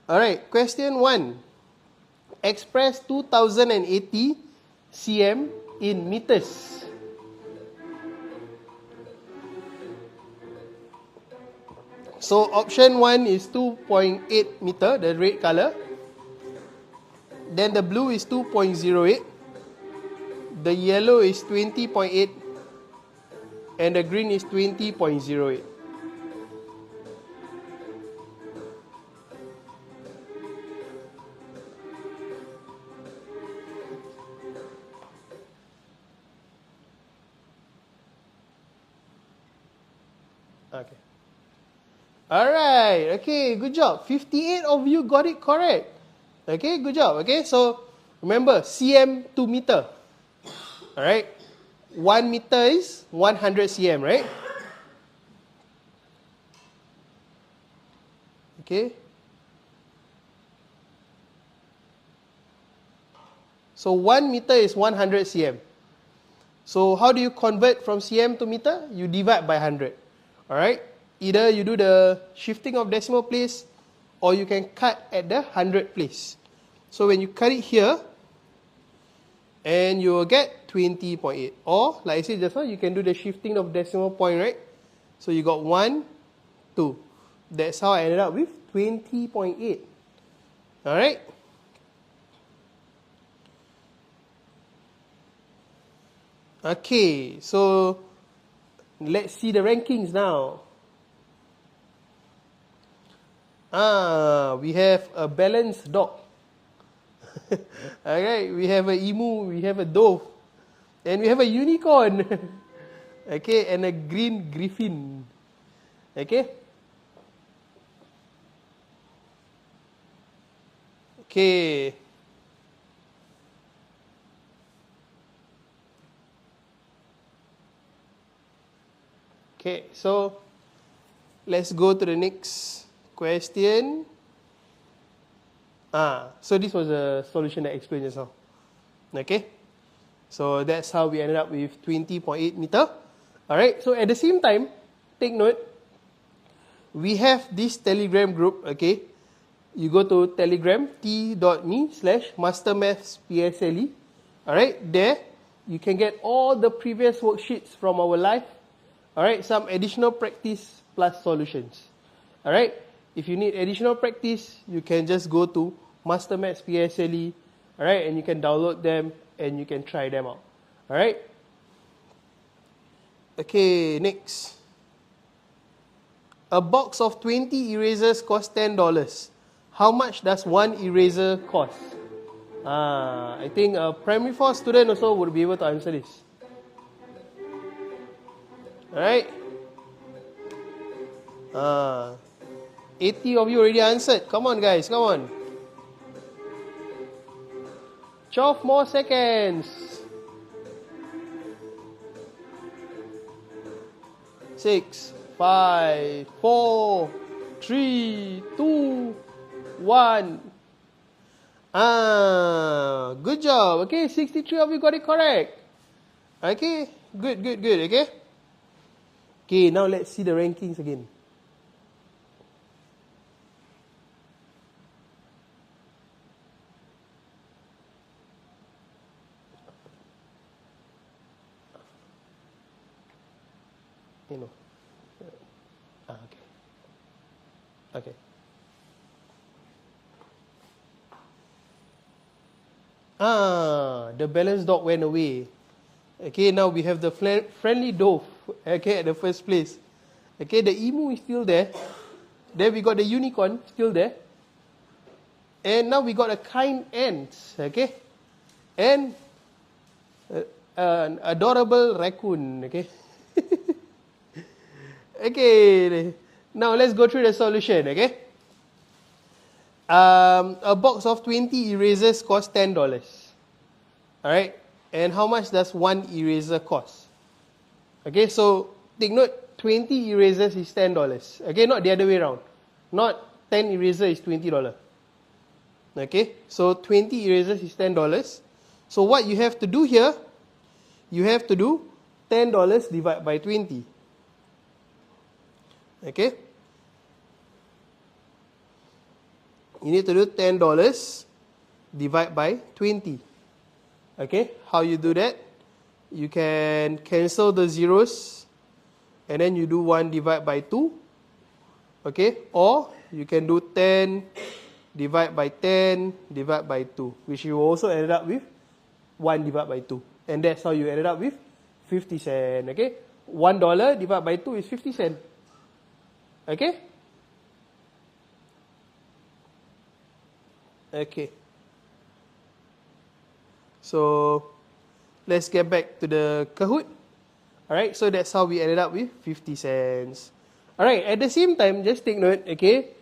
Alright, question 1. Express 2080 cm in meters. So option 1 is 2.8 meter, the red color. Then the blue is 2.08. The yellow is 20.8. And the green is 20.08. Okay. Alright, okay, good job. 58 of you got it correct. Okay, good job. Okay, so remember, cm to meter. Alright, 1 meter is 100 cm, right? Okay. So 1 meter is 100 cm. So how do you convert from cm to meter? You divide by 100. Alright, either you do the shifting of decimal place or you can cut at the 100 place. So when you cut it here, and you will get 20.8. Or, like I said just now, you can do the shifting of decimal point, right? So you got 1, 2. That's how I ended up with 20.8. Alright? Okay, so let's see the rankings now. We have a balanced dog. Alright, we have a emu, we have a dove, and we have a unicorn. Okay, and a green griffin. Okay? Okay. Okay, so let's go to the next question. So this was a solution that I explained just now. Okay, so that's how we ended up with 20.8 meter. Alright, so at the same time, take note, we have this Telegram group, okay? You go to Telegram, t.me/MasterMathsPSLE. Alright, there you can get all the previous worksheets from our live. Alright, some additional practice plus solutions. Alright, if you need additional practice, you can just go to MasterMaths PSLE, alright, and you can download them and you can try them out. Alright? Okay, next. A box of 20 erasers costs $10. How much does one eraser cost? I think a primary 4 student also would be able to answer this. Alright? 80 of you already answered. Come on, guys, come on. 12 more seconds. 6, 5, 4, 3, 2, 1. Good job. Okay, 63 of you got it correct. Okay, good, okay? Okay, now let's see the rankings again. Okay. The balanced dog went away. Okay, now we have the friendly dove. Okay, at the first place. Okay, the emu is still there. Then we got the unicorn still there. And now we got a kind ant. Okay, and an adorable raccoon. Okay. Okay. Now let's go through the solution, okay? A box of 20 erasers costs $10. Alright? And how much does one eraser cost? Okay, so take note, 20 erasers is $10. Okay, not the other way around. Not 10 erasers is $20. Okay, so 20 erasers is $10. So what you have to do here, you have to do $10 divided by 20. Okay? you need to do $10 divide by 20. Okay, how you do that? You can cancel the zeros and then you do 1 divide by 2. Okay, or you can do 10 divide by 10 divide by 2, which you also ended up with 1 divide by 2. And that's how you ended up with 50 cents. Okay, $1 divided by 2 is 50 cents. Okay? Okay. So, let's get back to the Kahoot. Alright, so that's how we ended up with 50 cents. Alright, at the same time, just take note, okay,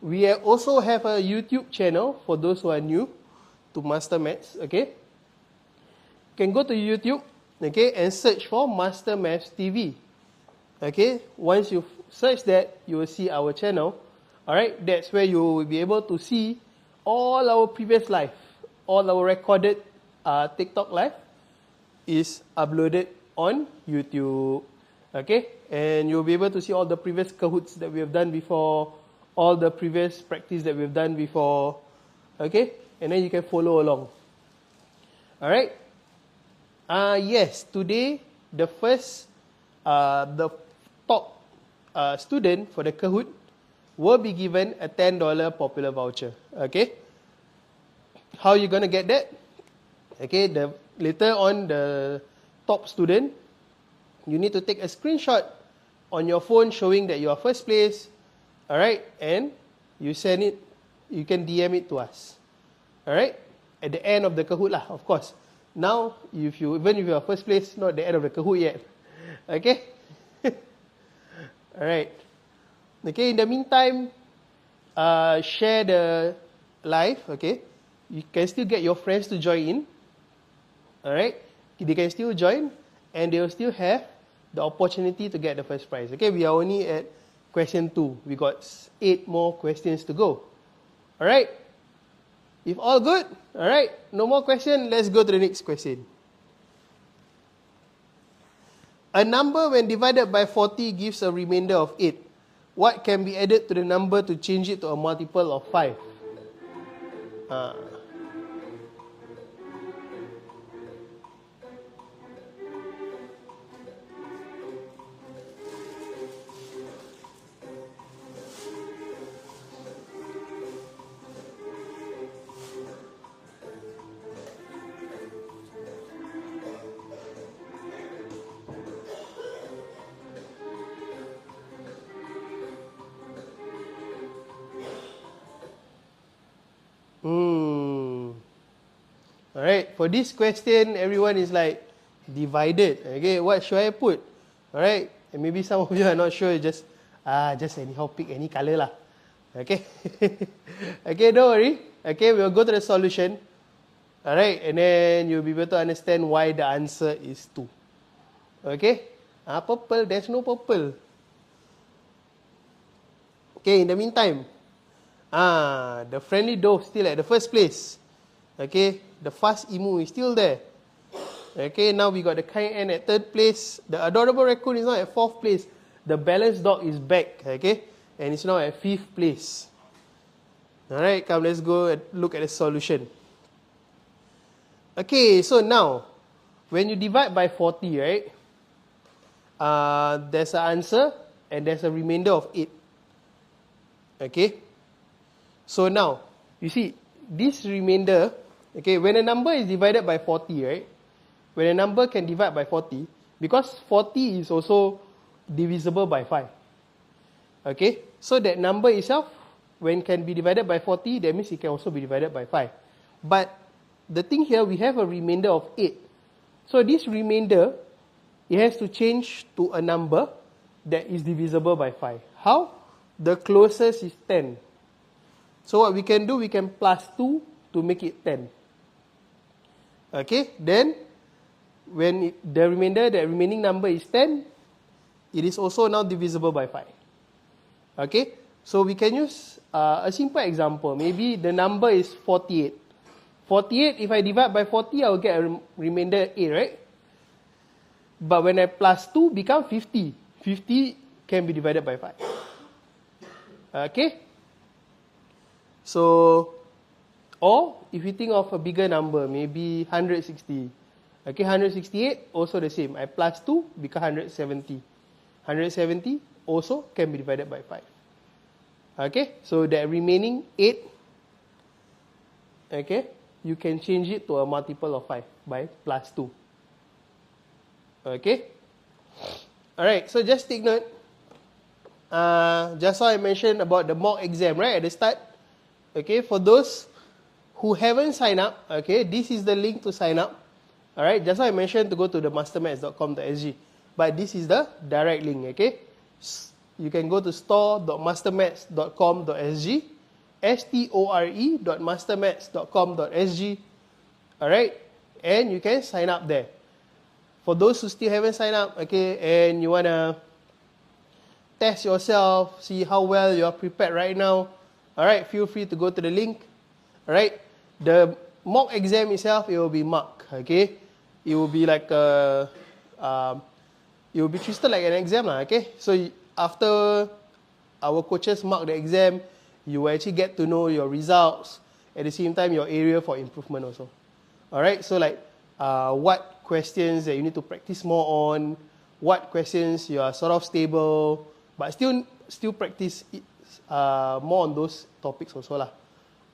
we also have a YouTube channel for those who are new to MasterMaths, okay? You can go to YouTube, okay, and search for MasterMathsTV. Okay, once you search that, you will see our channel. Alright, that's where you will be able to see all our previous live, all our recorded TikTok live is uploaded on YouTube. Okay, and you'll be able to see all the previous Kahoots that we have done before, all the previous practice that we've done before. Okay, and then you can follow along. Alright. Yes, today the first, the top student for the Kahoot will be given a $10 popular voucher. Okay, how you gonna get that? Okay, later on the top student, you need to take a screenshot on your phone showing that you are first place. Alright, and you send it, you can DM it to us. Alright, at the end of the Kahoot lah, of course. Now, even if you are first place, not the end of the Kahoot yet. Okay? Alright. Okay, in the meantime, share the live, okay? You can still get your friends to join in. Alright? They can still join, and they will still have the opportunity to get the first prize. Okay, we are only at question 2. We got 8 more questions to go. Alright? If all good, alright, no more question, let's go to the next question. A number when divided by 40 gives a remainder of 8. What can be added to the number to change it to a multiple of 5? Alright, for this question, everyone is like divided. Okay, what should I put? Alright, and maybe some of you are not sure, just anyhow pick any color lah. Okay, okay, don't worry. Okay, we'll go to the solution. Alright, and then you'll be able to understand why the answer is 2. Okay, purple, there's no purple. Okay, in the meantime, the friendly dove still at the first place. Okay, the fast emu is still there. Okay, now we got the kind ant at 3rd place. The adorable raccoon is now at 4th place. The balanced dog is back. Okay, and it's now at 5th place. Alright, come, let's go and look at the solution. Okay, so now, when you divide by 40, right, there's an answer and there's a remainder of 8. Okay, so now, you see, this remainder, okay, when a number is divided by 40, right, when a number can divide by 40, because 40 is also divisible by 5. Okay, so that number itself, when can be divided by 40, that means it can also be divided by 5. But the thing here, we have a remainder of 8. So this remainder, it has to change to a number that is divisible by 5. How? The closest is 10. So what we can do, we can plus 2 to make it 10. Okay, then when the remaining number is 10, it is also now divisible by 5. Okay, so we can use a simple example. Maybe the number is 48. 48, if I divide by 40, I will get a remainder 8, right? But when I plus 2, become 50. 50 can be divided by 5. Okay? So, or if you think of a bigger number, maybe 160. Okay, 168, also the same. I plus 2 become 170. 170 also can be divided by 5. Okay, so that remaining 8, okay, you can change it to a multiple of 5 by plus 2. Okay. Alright, so just take note. Just now I mentioned about the mock exam, right, at the start. Okay, for those who haven't signed up, okay, this is the link to sign up. Alright, just now I mentioned to go to the mastermaths.com.sg. But this is the direct link, okay. You can go to store.mastermaths.com.sg, store.mastermaths.com.sg, alright, and you can sign up there. For those who still haven't signed up, okay, and you want to test yourself, see how well you are prepared right now, alright, feel free to go to the link, alright. The mock exam itself, it will be marked, okay. It will be like a, it will be treated like an exam, okay. So after our coaches mark the exam, you will actually get to know your results, at the same time your area for improvement also. Alright, so like what questions that you need to practice more on, what questions you are sort of stable, but still practice more on those topics also lah.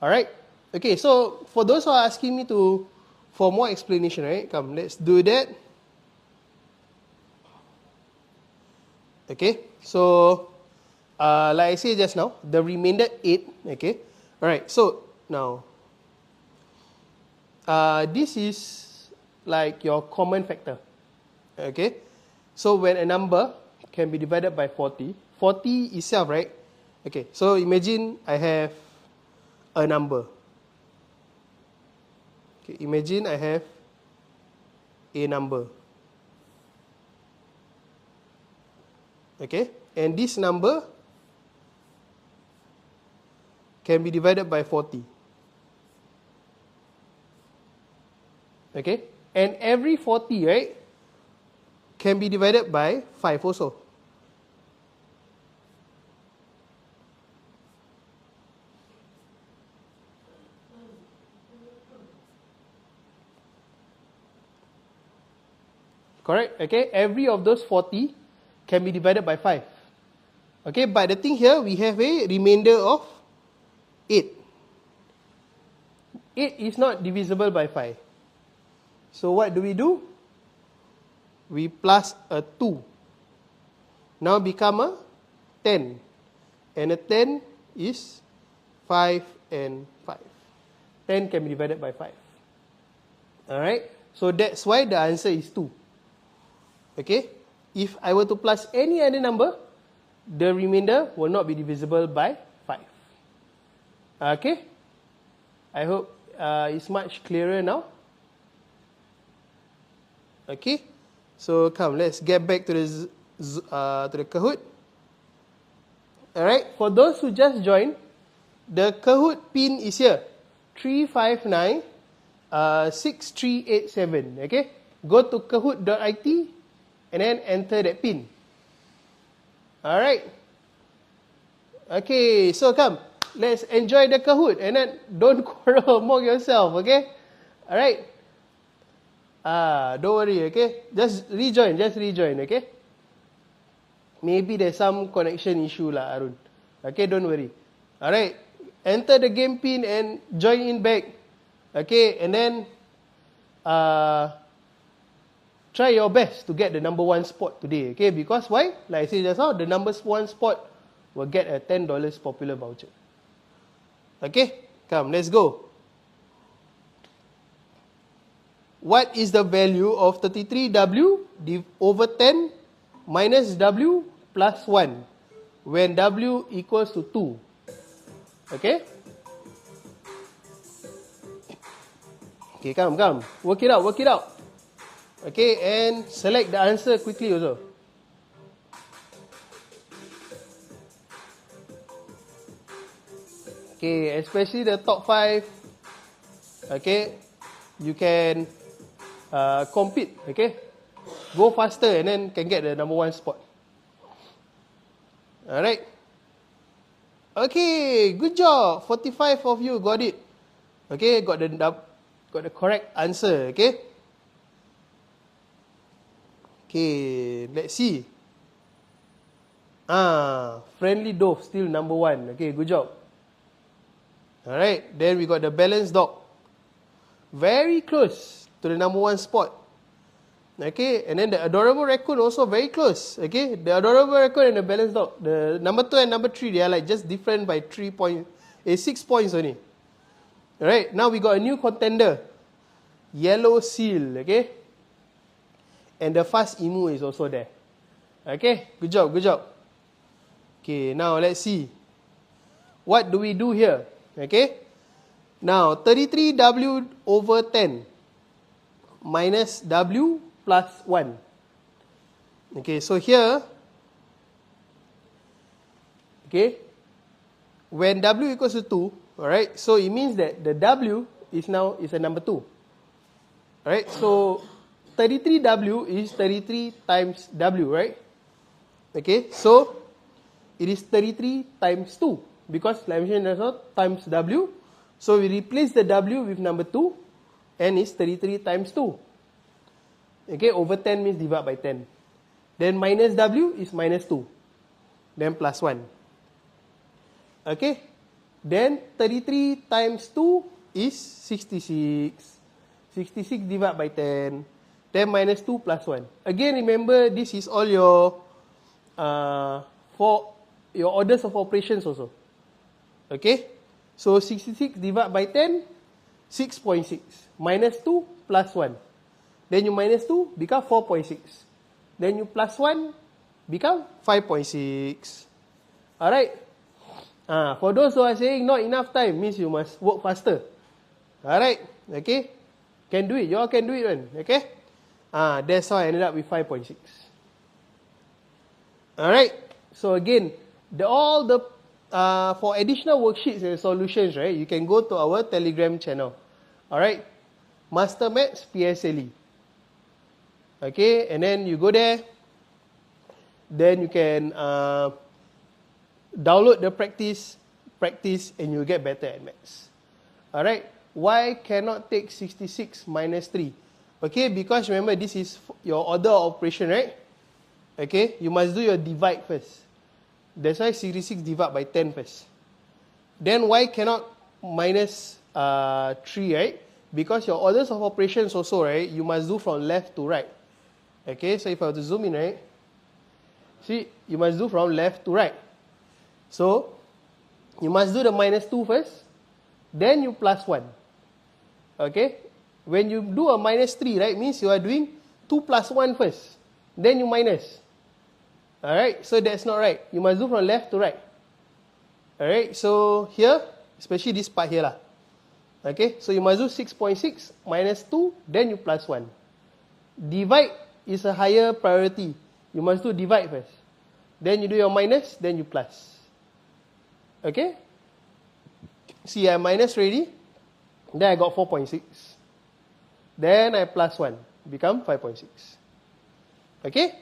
Alright, okay, so for those who are asking me for more explanation, right, come, let's do that. Okay, so like I said just now, the remainder 8, okay. Alright, so now this is like your common factor, okay. So when a number can be divided by 40, 40 itself, right? Okay, so imagine I have a number. Okay, imagine I have a number. Okay, and this number can be divided by 40. Okay, and every 40, right, can be divided by 5 also. Correct? Okay, every of those 40 can be divided by 5. Okay, but the thing here, we have a remainder of 8. 8 is not divisible by 5. So what do? We plus a 2. Now become a 10. And a 10 is 5 and 5. 10 can be divided by 5. Alright, so that's why the answer is 2. Okay, if I were to plus any other number, the remainder will not be divisible by 5. Okay, I hope it's much clearer now. Okay, so come, let's get back to the Kahoot. Alright, for those who just joined, the Kahoot pin is here, 359 6387. Okay, go to kahoot.it and then enter that pin. Alright. Okay, so come, let's enjoy the Kahoot and then don't quarrel among yourself, okay? Alright. Don't worry, okay? Just rejoin, okay? Maybe there's some connection issue lah, Arun. Okay, don't worry. Alright. Enter the game pin and join in back. Okay, and then try your best to get the number 1 spot today, okay? Because why? Like I said just now, the number 1 spot will get a $10 popular voucher. Okay, come, let's go. What is the value of 33W over 10 minus W plus 1 when W equals to 2? Okay? Okay, come. Work it out. Okay, and select the answer quickly also. Okay, especially the top 5. Okay, you can compete. Okay, go faster and then can get the number 1 spot. Alright. Okay, good job. 45 of you got it. Okay, got the correct answer. Okay. Okay, let's see. Friendly dove still number 1. Okay, good job. Alright, then we got the balanced dog. Very close to the number 1 spot. Okay, and then the adorable raccoon also very close. Okay, the adorable raccoon and the balanced dog. The number 2 and number 3, they are like just different by 6 points only. Alright, now we got a new contender. Yellow seal, okay? And the fast emu is also there. Okay, good job, good job. Okay, now let's see. What do we do here? Okay, now 33W over 10 minus W plus 1. Okay, so here, okay, when W equals to 2, alright, so it means that the W is a number 2. Alright, so 33W is 33 times W, right? Okay, so it is 33 times 2 because like I mentioned also times W. So we replace the W with number 2 and it's 33 times 2. Okay, over 10 means divide by 10. Then minus W is minus 2. Then plus 1. Okay, then 33 times 2 is 66. 66 divided by 10. Then minus 2 plus 1. Again, remember this is all your for your orders of operations also. Okay, so 66 divided by 10, 6.6. Minus 2 plus 1. Then you minus 2 become 4.6. Then you plus 1 become 5.6. Alright. For those who are saying not enough time, means you must work faster. Alright. Okay. Can do it. You all can do it one. Okay. That's how I ended up with 5.6. Alright. So again, for additional worksheets and solutions, right, you can go to our Telegram channel. Alright. MasterMaths PSLE. Okay, and then you go there. Then you can download the practice, and you'll get better at maths. Alright. Why cannot take 66 minus 3? Okay, because remember this is your order of operation, right? Okay, you must do your divide first. That's why 66 divide by 10 first. Then why cannot minus 3, right? Because your orders of operations also, right, you must do from left to right. Okay, so if I were to zoom in, right, see, you must do from left to right. So, you must do the minus 2 first, then you plus 1. Okay, when you do a minus 3, right, means you are doing 2 plus 1 first, then you minus. Alright, so that's not right. You must do from left to right. Alright, so here, especially this part here lah. Okay, so you must do 6.6 minus 2, then you plus 1. Divide is a higher priority. You must do divide first. Then you do your minus, then you plus. Okay? See, I minus already. Then I got 4.6. Then I plus 1. Become 5.6. Okay?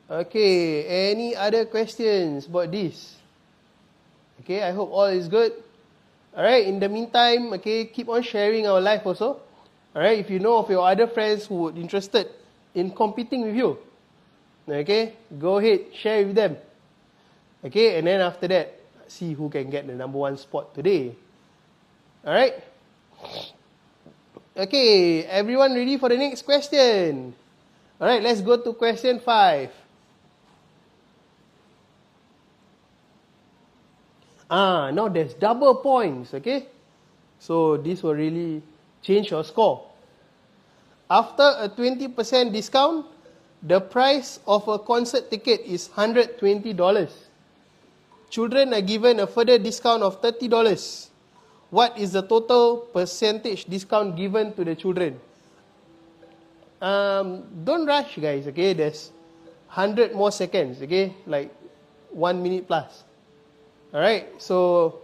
Okay, any other questions about this? Okay, I hope all is good. Alright, in the meantime, okay, keep on sharing our live also. Alright, if you know of your other friends who are interested in competing with you, okay, go ahead, share with them. Okay, and then after that, see who can get the number 1 spot today. Alright? Okay, everyone ready for the next question? Alright, let's go to question 5. Now there's double points, okay? So this will really change your score. After a 20% discount, the price of a concert ticket is $120. Children are given a further discount of $30. What is the total percentage discount given to the children? Don't rush, guys, okay? There's 100 more seconds, okay? Like 1 minute plus. Alright, so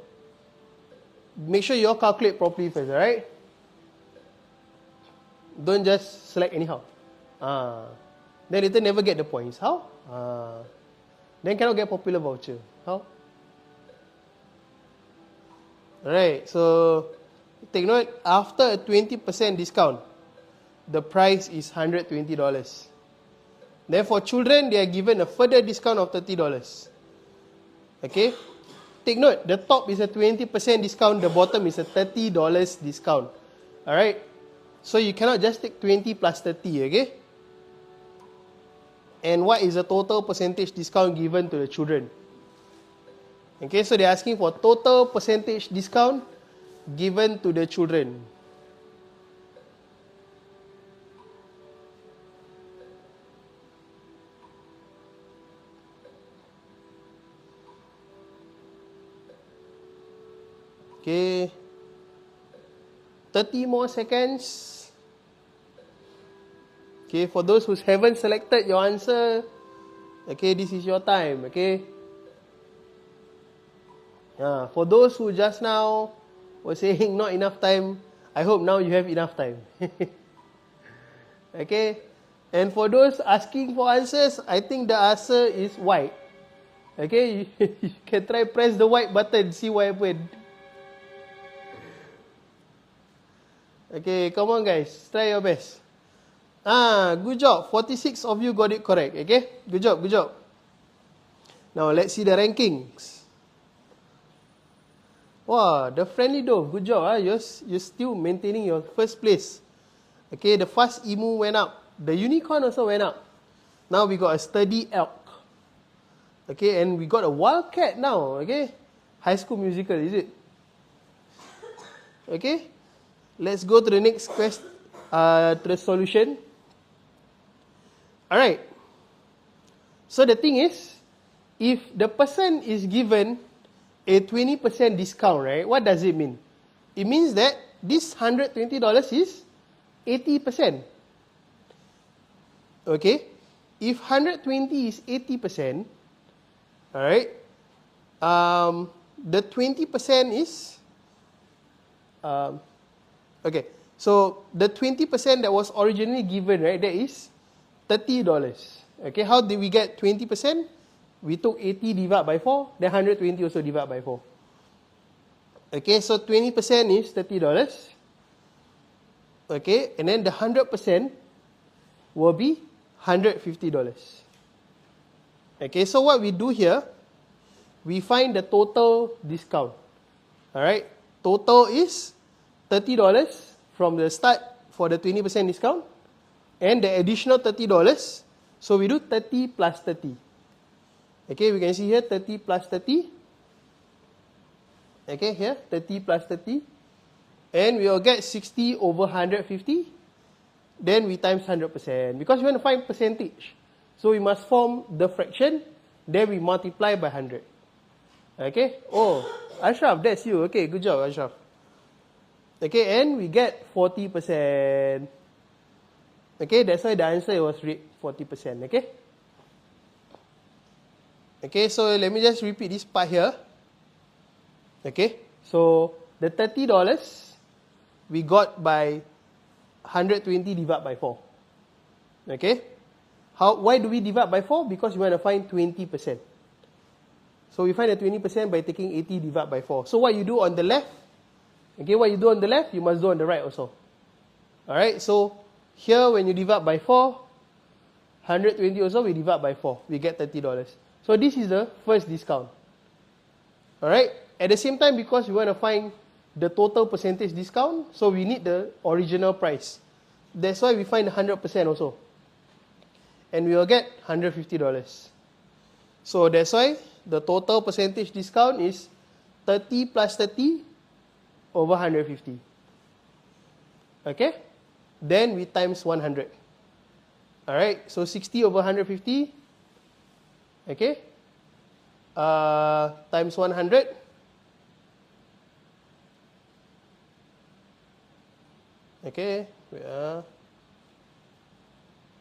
make sure you all calculate properly first, alright? Don't just select anyhow. Then later never get the points. How? Then cannot get popular voucher. How? Alright, so take note, after a 20% discount, the price is $120. Then for children, they are given a further discount of $30. Okay? Take note, the top is a 20% discount, the bottom is a $30 discount. Alright? So you cannot just take 20 plus 30, okay? And what is the total percentage discount given to the children? Okay, so they're asking for total percentage discount given to the children. Okay, 30 more seconds. Okay, for those who haven't selected your answer, okay, this is your time, okay? For those who just now were saying not enough time, I hope now you have enough time. Okay, and for those asking for answers, I think the answer is white. Okay, you can try press the white button, see what happened. Okay, come on guys, try your best. Good job. 46 of you got it correct. Okay, good job, good job. Now let's see the rankings. Wow, the friendly dove, good job. You're still maintaining your first place. Okay, the fast emu went up. The unicorn also went up. Now we got a sturdy elk. Okay, and we got a wildcat now. Okay, High School Musical, is it? Okay, let's go to the next question, to the solution. Alright, so the thing is, if the person is given a 20% discount, right, what does it mean? It means that this $120 is 80%. Okay, if 120 is 80%, alright, the 20% is, okay, so the 20% that was originally given, right, that is $30. Okay, how did we get 20%? We took 80 divided by 4, then 120 also divided by 4. Okay, so 20% is $30. Okay, and then the 100% will be $150. Okay, so what we do here, we find the total discount. Alright, total is $30 from the start for the 20% discount, and the additional $30, so we do 30 plus 30. Okay, we can see here 30 plus 30. Okay, here 30 plus 30. And we will get 60 over 150. Then we times 100%. Because we want to find percentage. So we must form the fraction. Then we multiply by 100. Okay, oh, Ashraf, that's you. Okay, good job, Ashraf. Okay, and we get 40%. Okay, that's why the answer was 40%. Okay. Okay, so let me just repeat this part here. Okay, so the $30 we got by 120 divided by 4. Okay, why do we divide by 4? Because we want to find 20%. So we find the 20% by taking 80 divided by 4. So what you do on the left, okay, what you do on the left, you must do on the right also. Alright, so here when you divide by 4, 120 also we divide by 4. We get $30. So this is the first discount. Alright, at the same time, because we want to find the total percentage discount, so we need the original price. That's why we find 100% also. And we will get $150. So that's why the total percentage discount is 30 plus 30 over 150. Okay? Then we times 100. Alright, so 60 over 150. Okay? Times 100. Okay?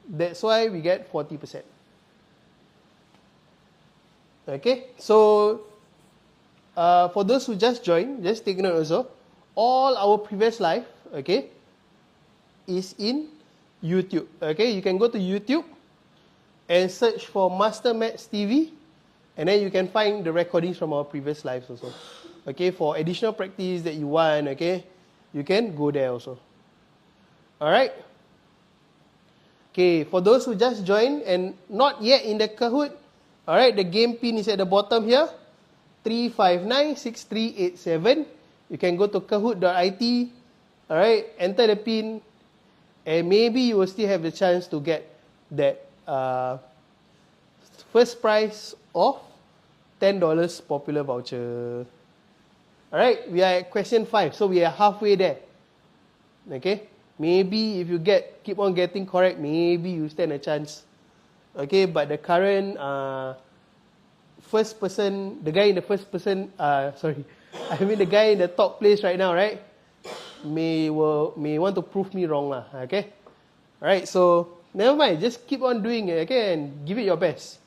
That's why we get 40%. Okay? So, for those who just joined, just take note also, all our previous live, okay, is in YouTube. Okay? You can go to YouTube and search for MasterMathsTV, and then you can find the recordings from our previous lives also. Okay, for additional practice that you want, okay, you can go there also. Alright? Okay, for those who just joined and not yet in the Kahoot, alright, the game pin is at the bottom here, 3596387. You can go to kahoot.it, alright, enter the pin, and maybe you will still have the chance to get that first prize of $10 popular voucher. Alright, we are at question 5, so we are halfway there. Okay, maybe if you keep on getting correct, maybe you stand a chance. Okay, but the current first person, the guy in the first person, the guy in the top place right now, right, may want to prove me wrong lah. Okay, alright, so never mind, just keep on doing it, okay, and give it your best.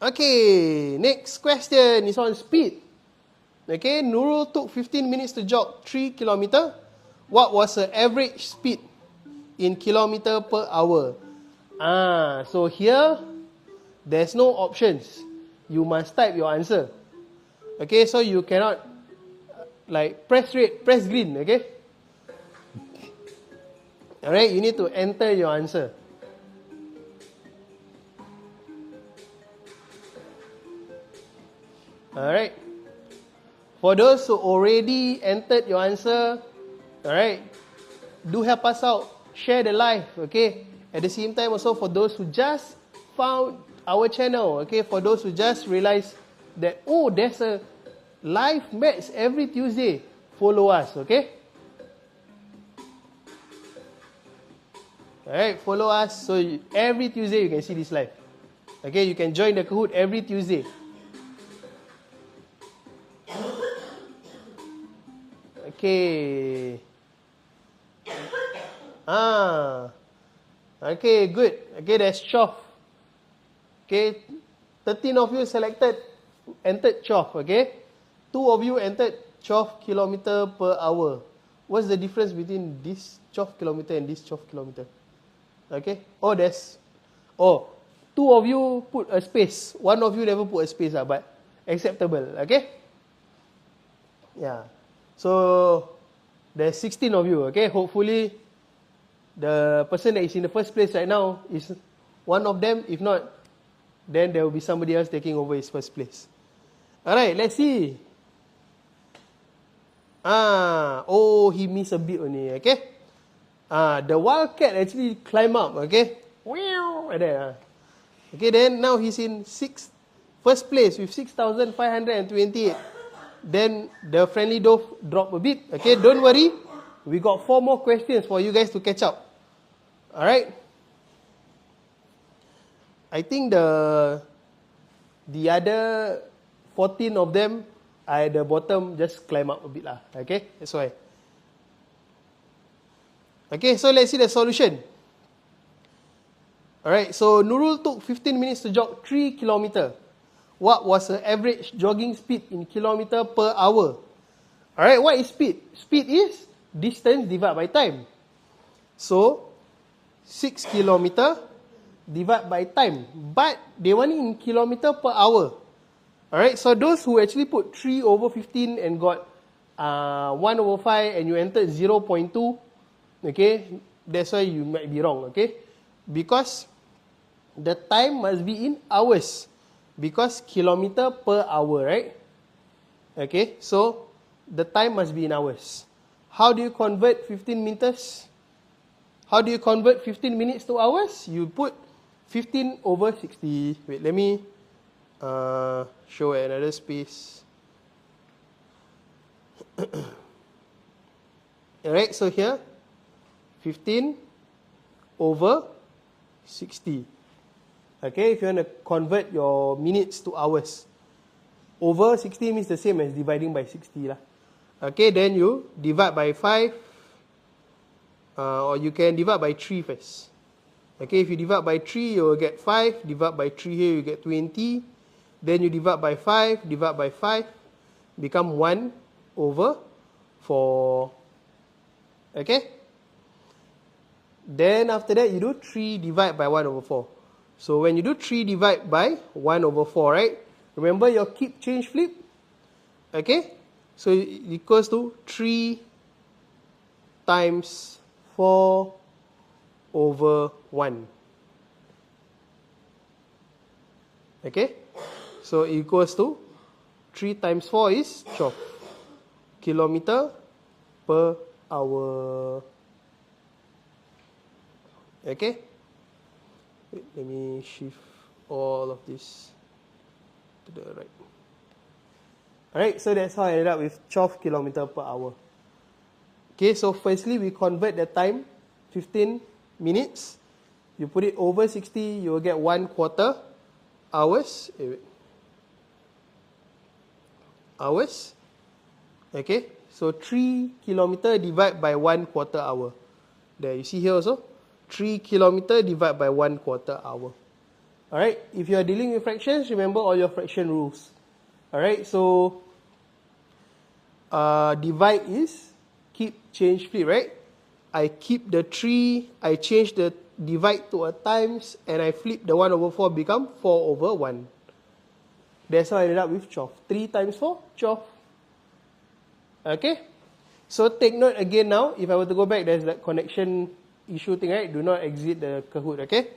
Okay, next question is on speed. Okay, Nurul took 15 minutes to jog 3 km. What was her average speed in kilometer per hour? So here, there's no options. You must type your answer. Okay, so you cannot press red, press green, okay? Alright, you need to enter your answer. Alright. For those who already entered your answer, alright, do help us out. Share the live, okay? At the same time also, for those who just found our channel, okay? For those who just realized that, oh, there's a live maths every Tuesday, follow us, okay? Alright, follow us, so every Tuesday you can see this live. Okay, you can join the Kahoot every Tuesday. Okay. Okay, good. Okay, that's 12. Okay, 13 of you entered 12, okay? 2 of you entered 12 km per hour. What's the difference between this 12 km and this 12 km? Okay? 2 of you put a space. 1 of you never put a space, but acceptable, okay? Yeah. So, there's 16 of you, okay? Hopefully, the person that is in the first place right now is one of them. If not, then there will be somebody else taking over his first place. Alright, let's see. He missed a bit only, okay? The wildcat actually climb up, okay? Like that. Okay, then now he's in first place with 6,528. Then the friendly dove drop a bit. Okay, don't worry. We got 4 more questions for you guys to catch up. Alright. I think the other 14 of them are at the bottom, just climb up a bit lah. Okay, that's why. Okay, so let's see the solution. Alright, so Nurul took 15 minutes to jog 3 km. What was her average jogging speed in kilometer per hour? Alright, what is speed? Speed is distance divided by time. So, 6 km divided by time. But they want it in kilometer per hour. Alright, so those who actually put 3 over 15 and got 1 over 5 and you entered 0.2, okay, that's why you might be wrong, okay? Because the time must be in hours. Because kilometer per hour, right? Okay, so the time must be in hours. How do you convert 15 meters? How do you convert 15 minutes to hours? You put 15 over 60. Wait, let me show another space. Alright, so here, 15 over 60. Okay, if you want to convert your minutes to hours, over 60 means the same as dividing by 60 lah. Okay, then you divide by 5, or you can divide by 3 first. Okay, if you divide by 3, you will get 5. Divide by 3 here, you get 20. Then you divide by 5, divide by 5, become 1 over 4. Okay? Then after that, you do 3 divide by 1 over 4. So when you do 3 divide by 1 over 4, right? Remember your keep, change, flip? Okay? So it equals to 3 times 4 over 1. Okay? So it equals to 3 times 4 is 12 kilometer per hour. Okay? Wait, let me shift all of this to the right. Alright, so that's how I ended up with 12 kilometer per hour. Okay, so firstly we convert the time, 15 minutes. You put it over 60, you will get 1/4 hours. Hours. Okay, so 3 kilometer divide by 1/4 hour. There, you see here also, 3 kilometer divide by 1/4 hour. Alright, if you are dealing with fractions, remember all your fraction rules. Alright, so divide is keep, change, flip, right? I keep the 3, I change the divide to a times, and I flip the 1 over 4 become 4 over 1. That's how I ended up with 12. 3 times 4, 12. Okay? So take note again now, if I were to go back, there's that connection issue thing, right? Do not exit the Kahoot, okay?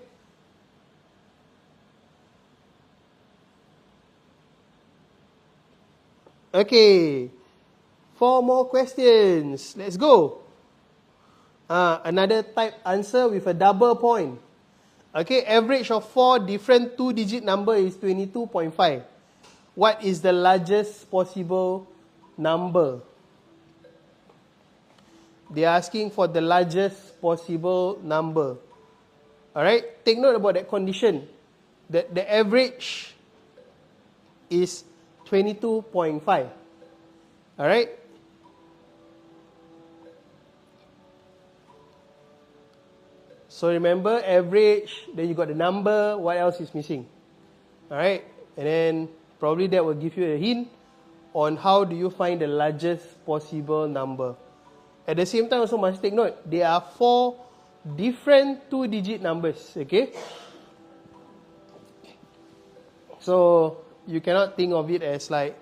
Okay, 4 more questions. Let's go. Another type answer with a double point. Okay, average of 4 different 2-digit number is 22.5. What is the largest possible number? They are asking for the largest possible number. Alright, take note about that condition. That the average is 22.5. Alright? So remember, average, then you got the number, what else is missing? Alright? And then probably that will give you a hint on how do you find the largest possible number. At the same time also must take note, there are 4 different 2-digit numbers. Okay? So you cannot think of it as like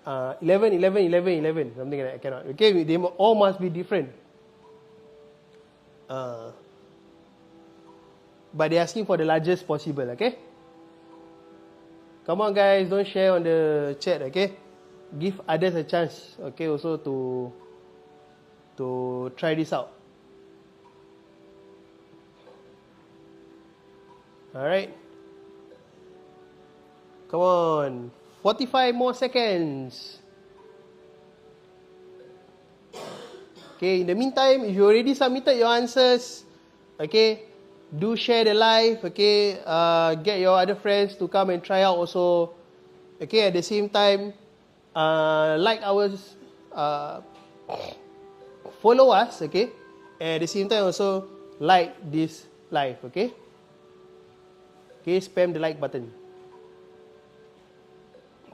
11, 11, 11, 11, something like that. Cannot. Okay, they all must be different. But they're asking for the largest possible. Okay. Come on, guys, don't share on the chat. Okay, give others a chance. Okay, also to try this out. All right. Come on, 45 more seconds. Okay, in the meantime, if you already submitted your answers, okay, do share the live, okay, get your other friends to come and try out also. Okay, at the same time, like ours, follow us, okay, and at the same time also like this live, okay. Okay, spam the like button.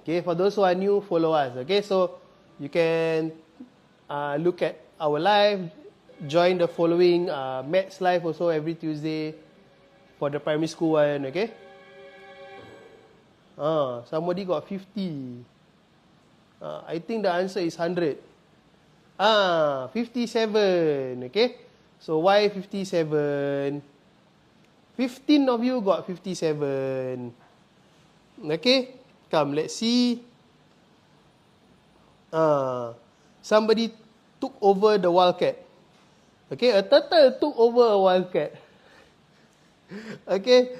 Okay, for those who are new, follow us. Okay, so you can look at our live, join the following Maths live also every Tuesday for the primary school one. Okay. Somebody got 50. I think the answer is 100. 57. Okay. So why 57? 15 of you got 57. Okay. Come, let's see. Somebody took over the wildcat. Okay, a turtle took over a wildcat. Okay,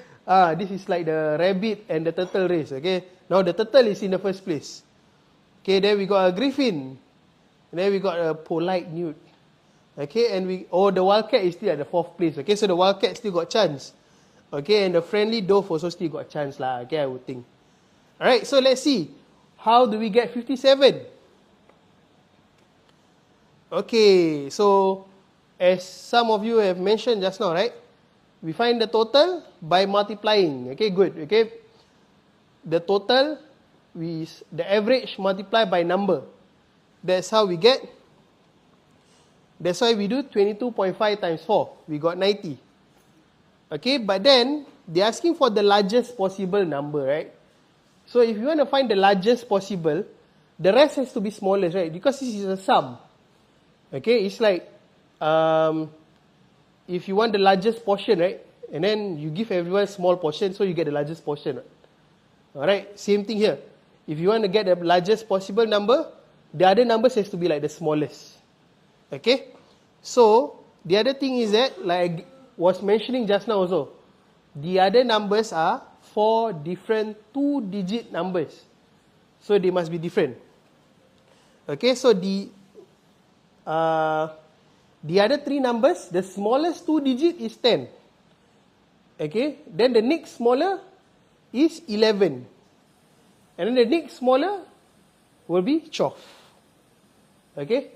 this is like the rabbit and the turtle race. Okay, now the turtle is in the first place. Okay, then we got a griffin. And then we got a polite newt. Okay, and the wildcat is still at the 4th place. Okay, so the wildcat still got chance. Okay, and the friendly dove also still got chance lah. Okay, I would think. Alright, so let's see. How do we get 57? Okay, so as some of you have mentioned just now, right? We find the total by multiplying. Okay, good. Okay, the total is the average multiplied by number. That's how we get That's why we do 22.5 times 4. We got 90. Okay, but then they're asking for the largest possible number, right? So if you want to find the largest possible, the rest has to be smallest, right? Because this is a sum. Okay, it's like if you want the largest portion, right? And then you give everyone small portion, so you get the largest portion. Alright, same thing here. If you want to get the largest possible number, the other numbers has to be like the smallest. Okay? So, the other thing is that, like I was mentioning just now also, the other numbers are 4 different 2-digit numbers. So, they must be different. Okay, so the other 3 numbers, the smallest 2-digit is 10. Okay, then the next smaller is 11. And then the next smaller will be 12. Okay,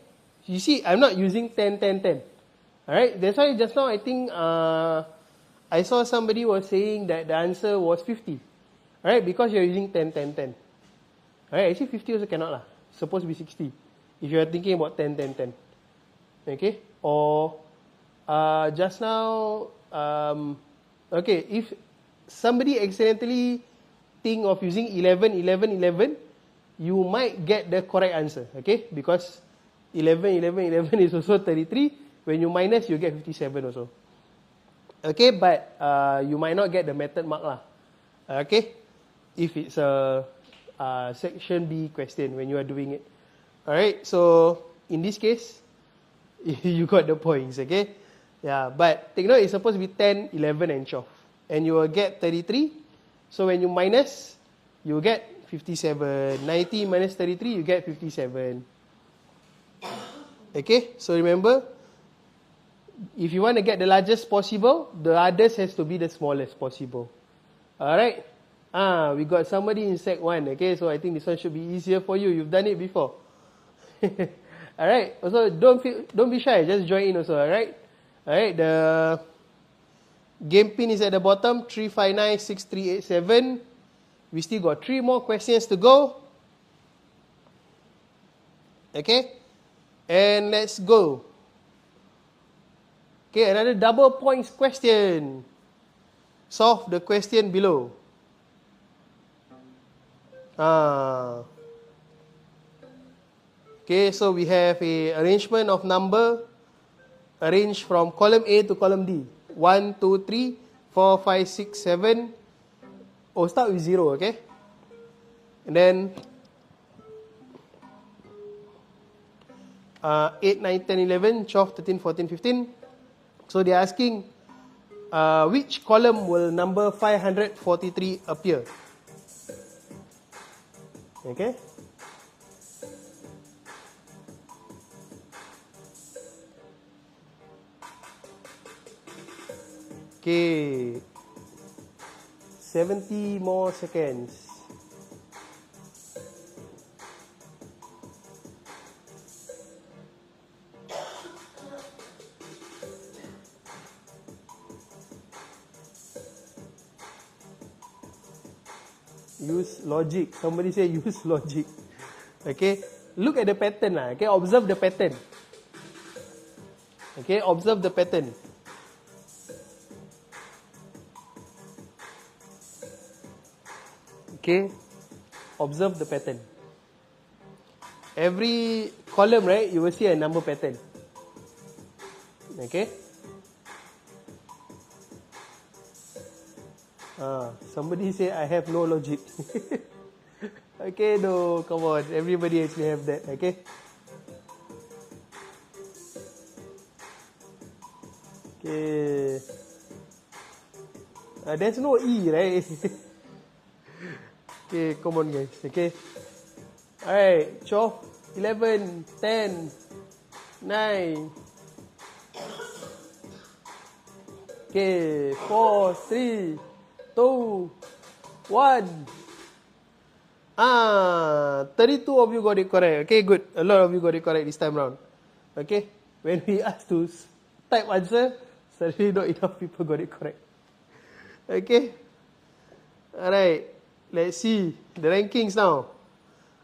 you see, I'm not using 10, 10, 10. Alright, that's why just now I think I saw somebody was saying that the answer was 50. Alright, because you're using 10, 10, 10. Alright, actually 50 also cannot lah. Supposed to be 60. If you're thinking about 10, 10, 10. Okay, or just now, okay, if somebody accidentally think of using 11, 11, 11, you might get the correct answer, okay? Because 11, 11, 11 is also 33. When you minus, you get 57 also. Okay, but you might not get the method mark lah. Okay, if it's a section B question when you are doing it. Alright, so in this case, you got the points, okay? Yeah, but take note, it's supposed to be 10, 11, and 12. And you will get 33. So when you minus, you get 57. 90 minus 33, you get 57. Okay, so remember, if you want to get the largest possible, the others has to be the smallest possible. Alright, we got somebody in Sec 1. Okay, so I think this one should be easier for you. You've done it before. Alright, also don't be shy, just join in also, alright? Alright, the game pin is at the bottom, 3596387. We still got 3 more questions to go. Okay, and let's go. Okay, another double points question. Solve the question below. Okay, so we have a arrangement of number arranged from column A to column D. 1, 2, 3, 4, 5, 6, 7. Oh, start with 0, okay? And then 8, 9, 10, 11, 12, 13, 14, 15. So they're asking which column will number 543 appear? Okay? Okay, 70 more seconds. Use logic. Somebody say use logic. Okay, look at the pattern lah. Okay, observe the pattern. Okay, observe the pattern. Okay, observe the pattern. Every column, right, you will see a number pattern. Okay. Somebody say I have no logic. Okay, no, come on. Everybody actually have that. Okay. Okay. There's no E, right? Okay, come on guys. Okay. Alright, 12, 11, 10, 9. Okay, 4, 3, 2, 1. 32 of you got it correct. Okay, good. A lot of you got it correct this time round. Okay. When we ask to type answer, suddenly not enough people got it correct. Okay. Alright. Let's see the rankings now.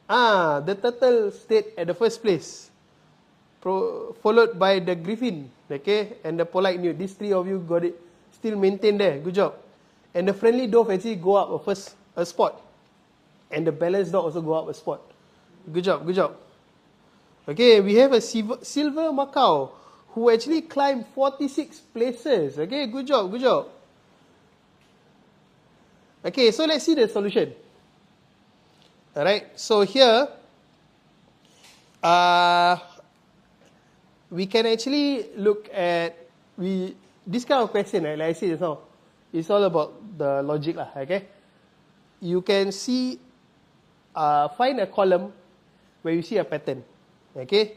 The turtle stayed at the first place. followed by the griffin, okay, and the polite newt. These three of you got it, still maintained there. Good job. And the friendly dove actually go up a spot, and the balanced dog also go up a spot. Good job, good job. Okay, we have a silver macaw who actually climbed 46 places. Okay, good job, good job. Okay, so let's see the solution. Alright, so here, we can actually look at, this kind of question, right, like I said just now, it's all about the logic lah, okay? You can see, find a column where you see a pattern, okay,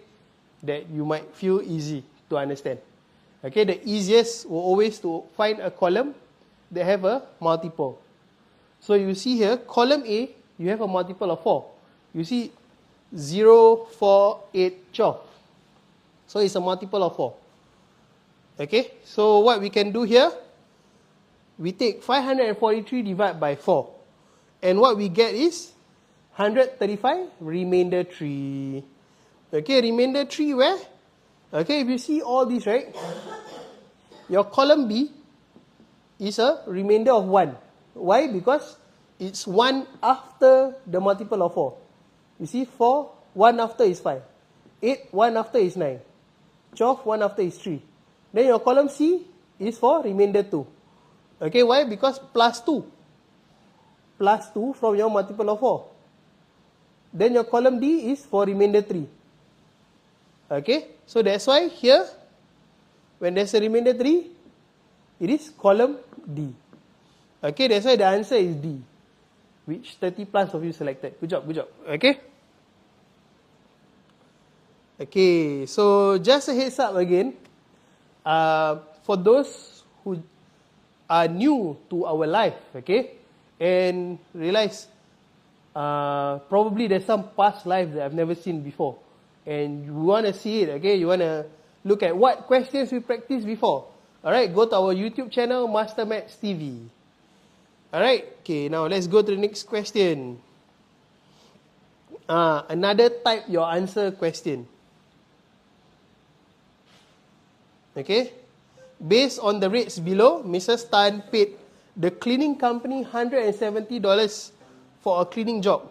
that you might feel easy to understand. Okay, the easiest will always to find a column that have a multiple. So you see here, column A, you have a multiple of 4. You see 0, 4, 8, 12. So it's a multiple of 4. Okay, so what we can do here, we take 543 divided by 4. And what we get is 135, remainder 3. Okay, remainder 3 where? Okay, if you see all these, right, your column B is a remainder of 1. Why? Because it's 1 after the multiple of 4. You see, 4, 1 after is 5. 8, 1 after is 9. 12, 1 after is 3. Then your column C is for remainder 2. Okay, why? Because plus 2. Plus 2 from your multiple of 4. Then your column D is for remainder 3. Okay, so that's why here, when there's a remainder 3, it is column D. Okay, that's why the answer is D, which 30 plus of you selected. Good job, good job. Okay. Okay, so just a heads up again, for those who are new to our life, okay, and realize probably there's some past life that I've never seen before, and you want to see it, okay, you want to look at what questions we practiced before. Alright, go to our YouTube channel, MasterMathsTV. Alright, okay, now let's go to the next question. Another type your answer question. Okay, based on the rates below, Mrs. Tan paid the cleaning company $170 for a cleaning job.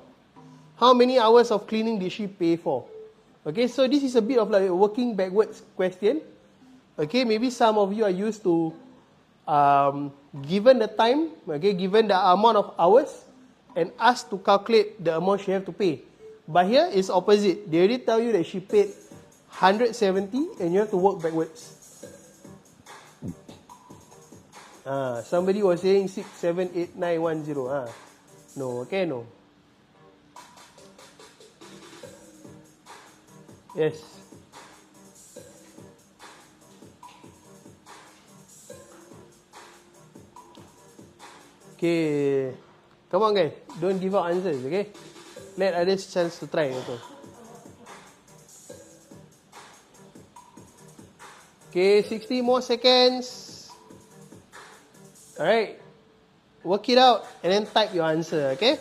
How many hours of cleaning did she pay for? Okay, so this is a bit of like a working backwards question. Okay, maybe some of you are used to given the time, okay, given the amount of hours, and asked to calculate the amount she have to pay. But here is opposite. They already tell you that she paid 170 and you have to work backwards. Somebody was saying 6, 7, 8, 9, 1, 0. No, okay, no. Yes. Okay. Come on, guys. Don't give out answers, okay? Let others chance to try also. Okay, 60 more seconds. Alright. Work it out and then type your answer, okay?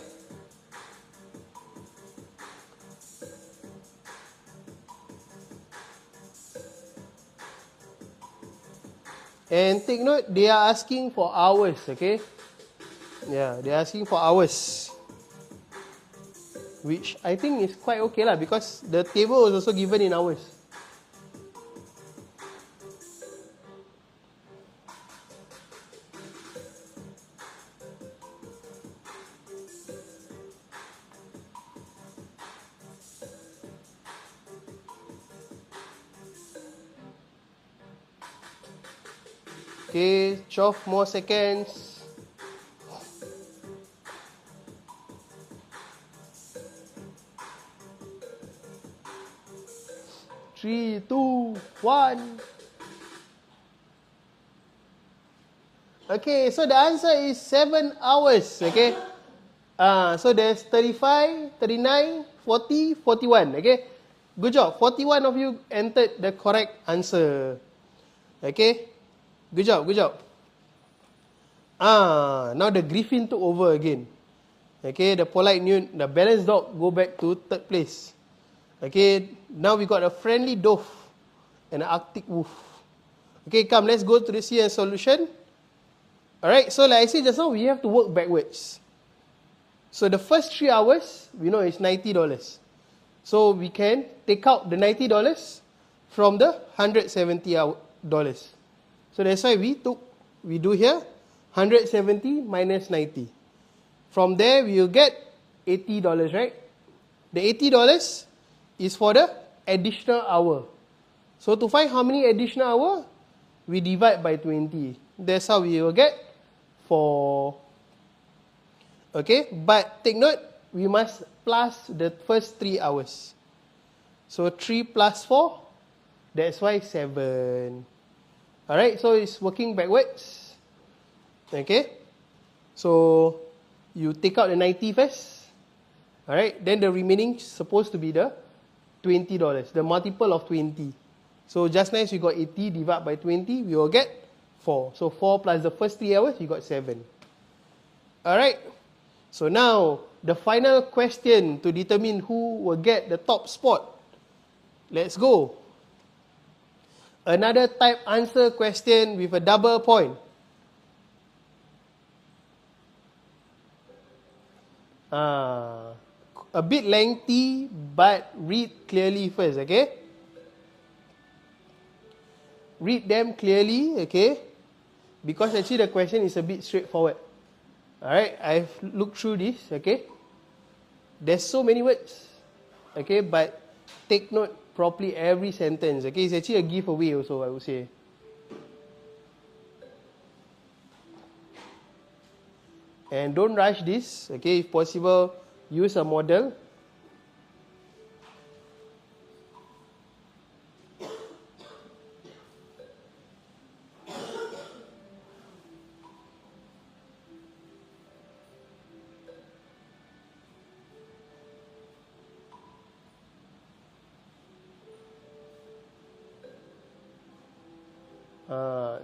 And take note, they are asking for hours, okay? Yeah, they are asking for hours. Which I think is quite okay lah, because the table is also given in hours. Okay, 12 more seconds. Three, 2, 1. Okay, so the answer is 7 hours. Okay. So there's 35, 39, 40, 41. Okay. Good job. 41 of you entered the correct answer. Okay. Good job, good job. Now the griffin took over again. Okay, the polite newt, the balanced dog go back to third place. Okay, now we got a friendly dove and an Arctic wolf. Okay, come, let's go to the C and solution. Alright, so like I said just now, we have to work backwards. So the first 3 hours, we know it's $90. So we can take out the $90 from the $170. So that's why we do here 170 minus 90. From there, we will get $80, right? The $80 is for the additional hour. So to find how many additional hour, we divide by 20. That's how we will get 4. Okay, but take note, we must plus the first 3 hours. So 3 plus 4, that's why 7. Alright, so it's working backwards. Okay, so you take out the 90 first. Alright, then the remaining is supposed to be the $20, the multiple of 20. So just nice, we got 80 divided by 20, we will get 4. So 4 plus the first 3 hours, you got 7. Alright, so now the final question to determine who will get the top spot. Let's go. Another type answer question with a double point. A bit lengthy, but read clearly first, okay? Read them clearly, okay? Because actually the question is a bit straightforward. Alright, I've looked through this, okay? There's so many words, okay? But take note properly every sentence, okay? It's actually a giveaway also, I would say. And don't rush this, okay? If possible, use a model.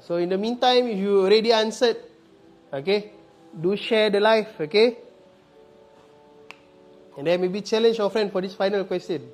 So in the meantime, if you already answered, okay, do share the live, okay? And then maybe challenge your friend for this final question.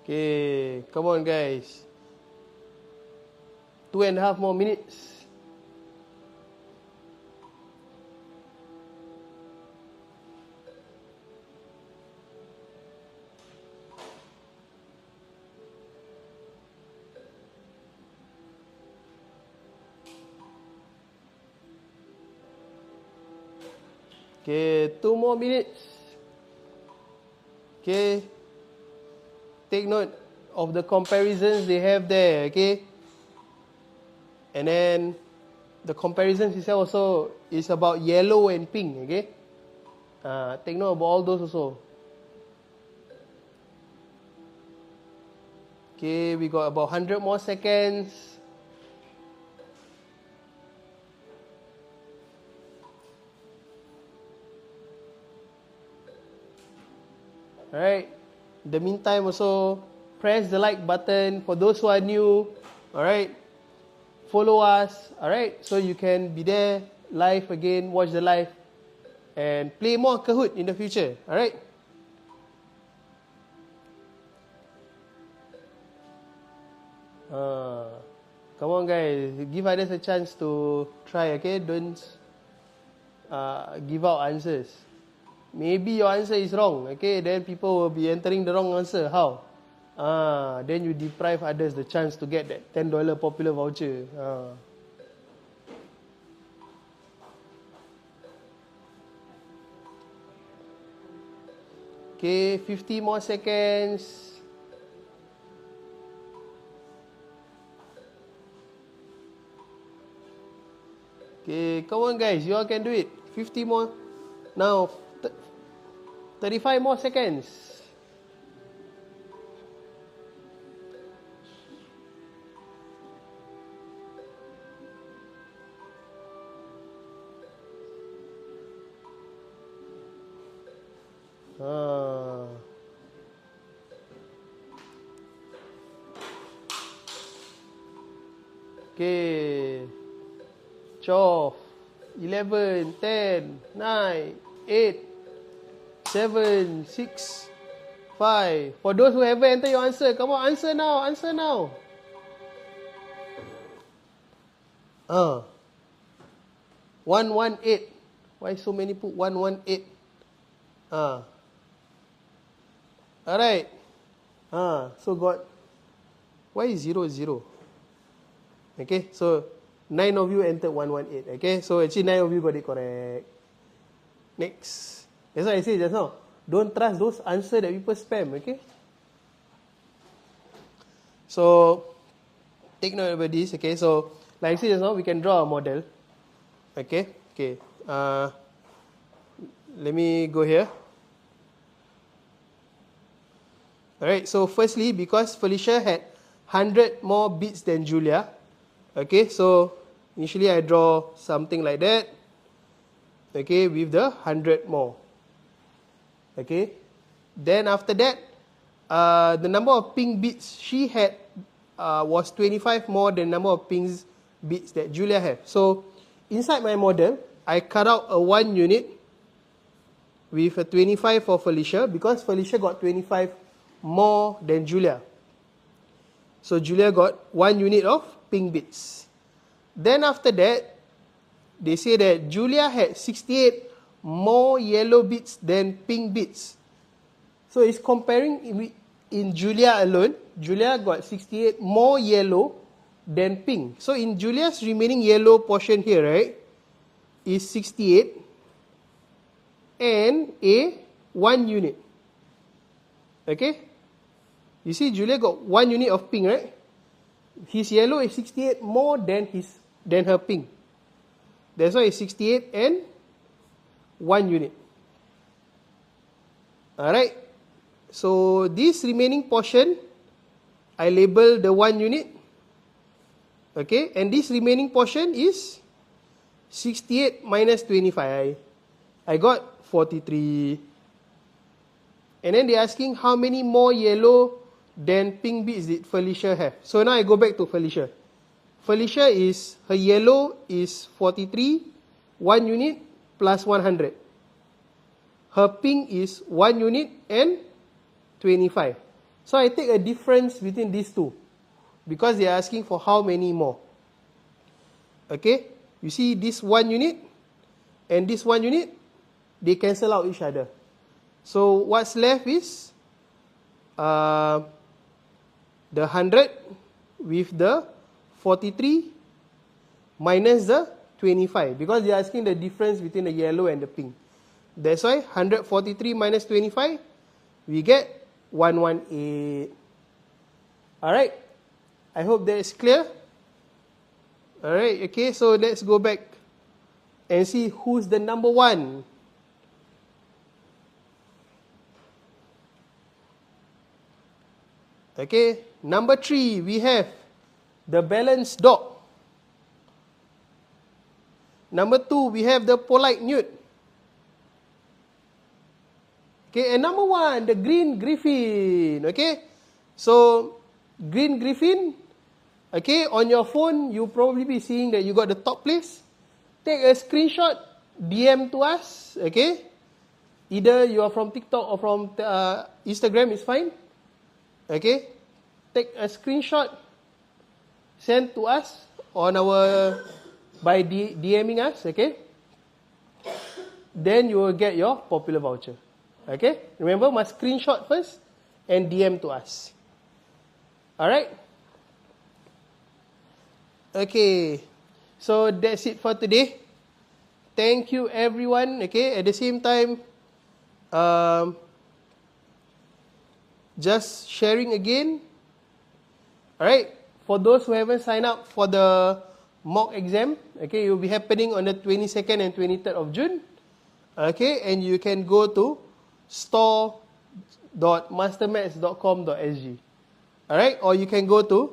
Okay, come on guys. 2.5 more minutes. Okay, 2 more minutes. Okay. Take note of the comparisons they have there, okay? And then the comparisons itself also is about yellow and pink, okay? Take note about all those also. Okay, we got about 100 more seconds. Alright. In the meantime also, press the like button for those who are new. Alright. Follow us. Alright. So you can be there live again, watch the live, and play more Kahoot in the future. Alright. Come on guys, give others a chance to try, okay? Don't give out answers. Maybe your answer is wrong, okay? Then people will be entering the wrong answer. How? Then you deprive others the chance to get that $10 popular voucher. Okay, 50 more seconds. Okay, come on guys, you all can do it. 50 more. Now, 35 more seconds. Okay. 12, 11, 10, 9, 8, 7, 6, 5. For those who haven't entered your answer, come on, answer now, answer now. 118. Why so many put 118? Alright. So got, why is 0, 0? Okay, so 9 of you entered 118. Okay, so actually 9 of you got it correct. Next. That's what I said just now. Don't trust those answers that people spam, okay? So, take note about this, okay? So, like I said just now, we can draw a model. Okay, okay. Let me go here. Alright, so firstly, because Felicia had 100 more bits than Julia, okay, so initially I draw something like that, okay, with the 100 more. Okay, then after that, the number of pink bits she had was 25 more than the number of pink bits that Julia had. So, inside my model, I cut out a 1 unit with a 25 for Felicia because Felicia got 25 more than Julia. So, Julia got 1 unit of pink bits. Then after that, they say that Julia had 68 more yellow bits than pink bits. So it's comparing in Julia alone. Julia got 68 more yellow than pink. So in Julia's remaining yellow portion here, right, is 68 and a 1 unit. Okay? You see, Julia got 1 unit of pink, right? His yellow is 68 more than her pink. That's why it's 68 and 1 unit. Alright. So this remaining portion, I label the 1 unit. Okay. And this remaining portion is 68 minus 25. I got 43. And then they're asking how many more yellow than pink bits did Felicia have. So now I go back to Felicia. Felicia is, her yellow is 43, 1 unit plus 100. Her pink is 1 unit and 25. So I take a difference between these two because they are asking for how many more. Okay, you see this 1 unit and this 1 unit, they cancel out each other. So what's left is the 100 with the 43 minus the 25 because they are asking the difference between the yellow and the pink. That's why 143 minus 25, we get 118. Alright, I hope that is clear. Alright, okay, so let's go back and see who's the number 1. Okay, number 3, we have the balanced dog. Number 2, we have the polite newt. Okay, and number 1, the green griffin. Okay, so green griffin, okay, on your phone, you'll probably be seeing that you got the top place. Take a screenshot, DM to us, okay. Either you are from TikTok or from Instagram, is fine. Okay, take a screenshot, send to us on our, by DMing us, okay. Then you will get your popular voucher. Okay, remember, must screenshot first and DM to us. Alright. Okay, so that's it for today. Thank you everyone. Okay, at the same time, just sharing again. Alright, for those who haven't signed up for the mock exam, okay, it will be happening on the 22nd and 23rd of June. Okay, and you can go to store.mastermaths.com.sg. Alright, or you can go to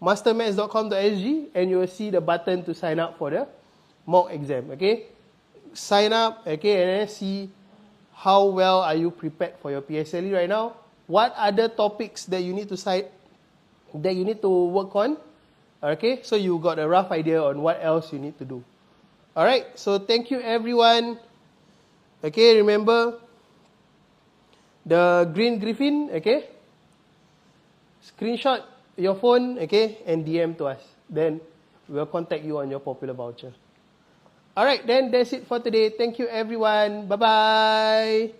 mastermaths.com.sg and you will see the button to sign up for the mock exam. Okay, sign up, okay, and then see how well are you prepared for your PSLE right now. What other topics that you need to work on, Okay, so you got a rough idea on what else you need to do. Alright, so thank you everyone. Okay, remember the green griffin, okay? Screenshot your phone, okay, and DM to us. Then we'll contact you on your popular voucher. Alright, then that's it for today. Thank you everyone. Bye-bye.